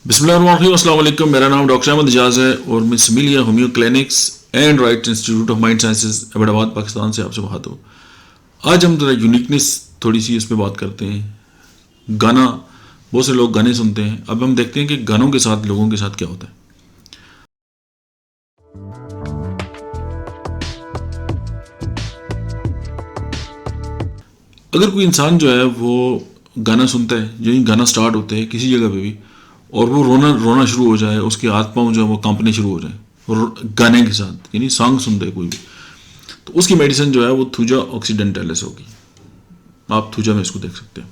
बिस्मिल्लाहिर्रहमानिर्रहीम, अस्सलाम वालेकुम। मेरा नाम डॉक्टर अहमद इजाज़ है और मैं similia homeo clinics and right institute of mind sciences Ahmedabad Pakistan से आपसे बात हो। आज हम जरा यूनिकनेस थोड़ी सी इस पर बात करते हैं। गाना, बहुत से लोग गाने सुनते हैं। अब हम देखते हैं कि गानों के साथ लोगों के साथ क्या होता है। अगर कोई इंसान जो है वो गाना सुनता है, जो गाना स्टार्ट होता है किसी जगह पे भी, और वो रोना शुरू हो जाए, उसके हाथ पाँव जो है वो कांपने शुरू हो जाए और गाने के साथ, यानी सॉन्ग सुनते हैं कोई भी, तो उसकी मेडिसिन जो है वो थूजा ऑक्सीडेंटैलिस होगी। आप थूजा में इसको देख सकते हैं।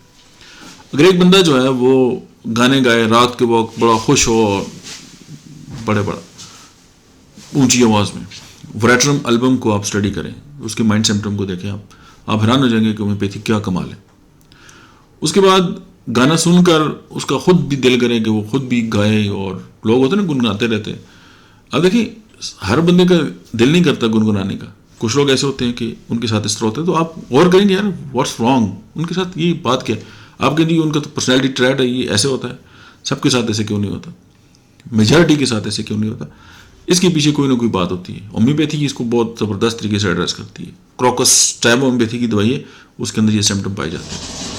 अगर एक बंदा जो है वो गाने गाए रात के वक्त, बड़ा खुश हो और बड़ा ऊंची आवाज़ में, वरेट्रम एल्बम को आप स्टडी करें, उसके माइंड सिम्टम को देखें, आप हैरान हो जाएंगे कि होम्योपैथी क्या कमाल है। उसके बाद गाना सुनकर उसका खुद भी दिल करे कि वो खुद भी गाए, और लोग होते हैं ना गुनगुनाते रहते हैं। अब देखिए, हर बंदे का दिल नहीं करता गुनगुनाने का। कुछ लोग ऐसे होते हैं कि उनके साथ इस तरह होता है, तो आप और कहेंगे यार व्हाट्स रॉन्ग, उनके साथ ये बात क्या है। आप कहेंगे उनका तो पर्सनैलिटी ट्रेट है, ये ऐसे होता है, सबके साथ ऐसे क्यों नहीं होता, मेजॉरिटी के साथ ऐसे क्यों नहीं होता। इसके पीछे कोई ना कोई बात होती है। होम्योपैथी इसको बहुत ज़बरदस्त तरीके से एड्रेस करती है। क्रॉकस टाइप होम्योपैथी की दवाई है, उसके अंदर ये सिम्टम पाए जाते हैं।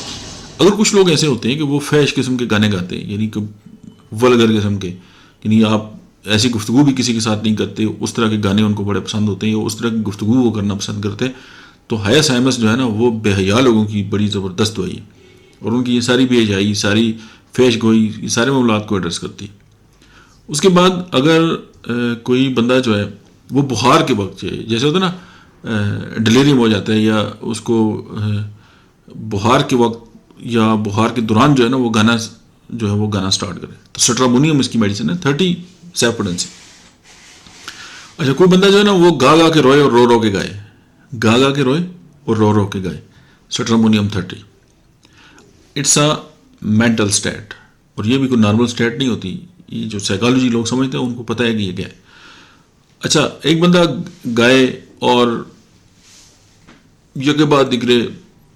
अगर कुछ लोग ऐसे होते हैं कि वो फैश किस्म के गाने गाते हैं, यानी कि वल्गर किस्म के, यानी आप ऐसी गुफ्तगू भी किसी के साथ नहीं करते, उस तरह के गाने उनको बड़े पसंद होते हैं, उस तरह की गुफ्तगू वो करना पसंद करते हैं, तो हया साइमस जो है ना वो बेहया लोगों की बड़ी ज़बरदस्त दवाई है, और उनकी ये सारी बेहयाई, सारी फैश गोई, ये सारे मामलात को एड्रेस करती है। उसके बाद अगर कोई बंदा जो है वो बुखार के वक्त, जैसे होता है ना डिलीरियम हो जाता है, या उसको बुखार के वक्त या बुखार के दौरान जो है ना वो गाना जो है वो गाना स्टार्ट करे, तो स्ट्रामोनियम इसकी मेडिसिन है 30 सैफरडेंसी। अच्छा, कोई बंदा जो है ना वो गा गा के रोए और रो रो के गाए, गा गा के रोए और रो रो के गाए, stramonium 30। It's a mental state, और ये भी कोई नॉर्मल स्टेट नहीं होती। ये जो साइकोलॉजी लोग समझते हैं उनको पता है कि ये क्या है। अच्छा, एक बंदा गाए और यज्ञ बाद दिखरे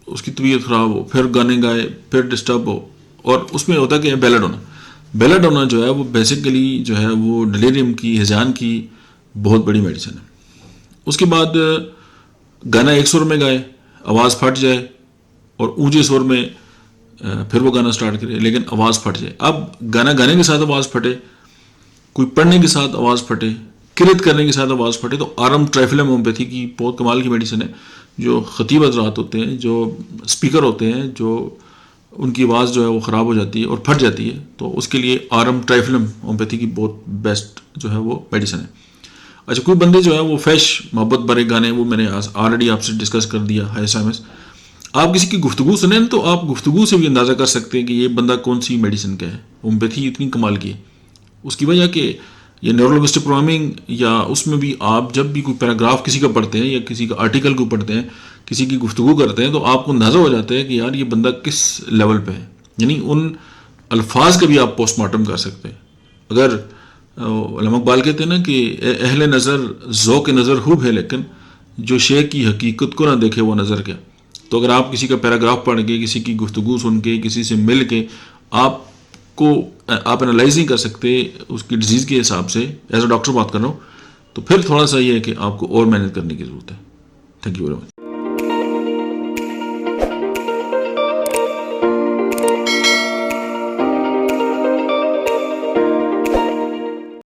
उसकी तबीयत ख़राब हो, फिर गाने गाए, फिर डिस्टर्ब हो, और उसमें होता क्या है, बेलड होना जो है वो बेसिकली जो है वो डिलीरियम की, हिजान की बहुत बड़ी मेडिसिन है। उसके बाद गाना एक सुर में गाए, आवाज़ फट जाए, और ऊंचे सुर में फिर वो गाना स्टार्ट करे, लेकिन आवाज़ फट जाए। अब गाना गाने के साथ आवाज़ फटे, कोई पढ़ने के साथ आवाज़ फटे, किरत करने के साथ आवाज़ फटे, तो आरम ट्राइफिलम होम्योपैथी की बहुत कमाल की मेडिसिन है। जो खतीब हज़रात होते हैं, जो स्पीकर होते हैं, जो उनकी आवाज़ जो है वो ख़राब हो जाती है और फट जाती है, तो उसके लिए आरम ट्राइफिलम होम्योपैथी की बहुत बेस्ट जो है वो मेडिसिन है। अच्छा, कोई बंदे जो है वो फैश मोहब्बत भरे गाने, वो मैंने ऑलरेडी आपसे डिस्कस कर दिया है एसएमएस। आप किसी की गुफ्तगू सुने तो आप गुफ्तगू से भी अंदाज़ा कर सकते हैं कि ये बंदा कौन सी मेडिसिन का है। होम्योपैथी इतनी कमाल की है, उसकी वजह कि ये न्यूरोलिंग्विस्टिक प्रोग्रामिंग, या उसमें भी आप जब भी कोई पैराग्राफ किसी का पढ़ते हैं या किसी का आर्टिकल को पढ़ते हैं, किसी की गुफ्तगू करते हैं, तो आपको अंदाज़ा हो जाता है कि यार ये बंदा किस लेवल पे है। यानी उन अल्फाज का भी आप पोस्टमार्टम कर सकते हैं। अगर उलमा इकबाल कहते हैं ना कि अहले नज़र ज़ौक़ नज़र खूब है, लेकिन जो शे की हकीकत को ना देखे वो नज़र क्या। तो अगर आप किसी का पैराग्राफ पढ़ के, किसी की गुफ्तगू सुन के, किसी से मिल के आप एनालाइज नहीं कर सकते उसकी डिजीज़ के हिसाब से, एज अ डॉक्टर बात कर रहा हूँ, तो फिर थोड़ा सा ये है कि आपको और मेहनत करने की ज़रूरत है। Thank you very much.